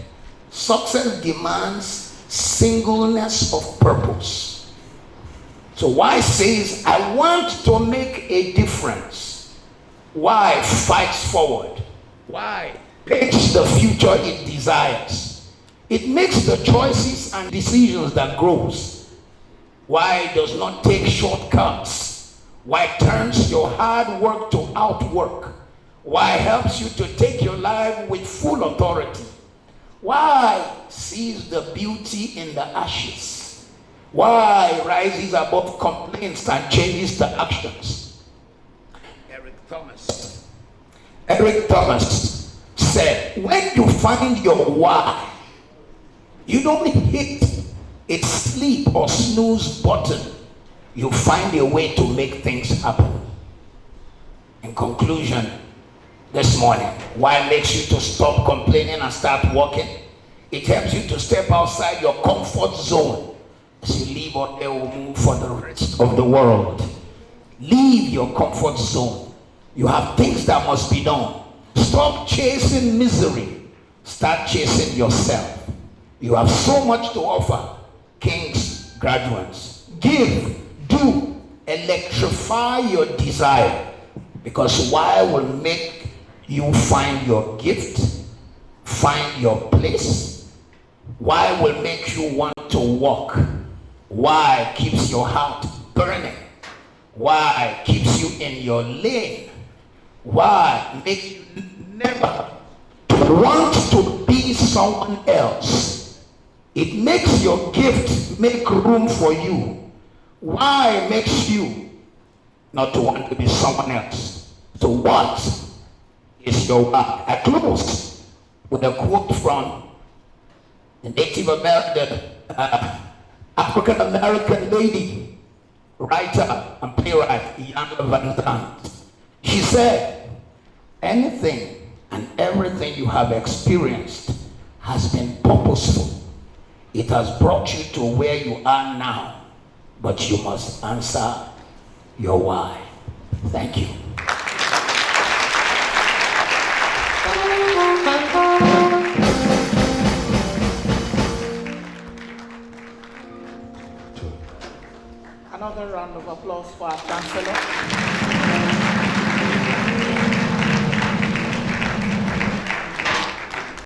success demands singleness of purpose. So why says, I want to make a difference. Why fights forward. Why paints the future it desires. It makes the choices and decisions that grows. Why does not take shortcuts. Why turns your hard work to outwork. Why helps you to take your life with full authority. Why sees the beauty in the ashes. Why rises above complaints and changes to actions. Eric Thomas said, when you find your why, you don't hit its sleep or snooze button. You find a way to make things happen. In conclusion, this morning, why makes you to stop complaining and start working? It helps you to step outside your comfort zone as you leave or they will move for the rest of the world. Leave your comfort zone. You have things that must be done. Stop chasing misery. Start chasing yourself. You have so much to offer. Kings, graduates, give, do, electrify your desire. Because why will make you find your gift, find your place. Why will make you want to walk. Why keeps your heart burning. Why keeps you in your lane. Why makes you never want to be someone else. It makes your gift make room for you. Why makes you not to want to be someone else? So what is your why? I close with a quote from the Native American, African American lady, writer and playwright, Iyanla Vanzant. She said, anything and everything you have experienced has been purposeful. It has brought you to where you are now, but you must answer your why. Thank you. Another round of applause for our Chancellor.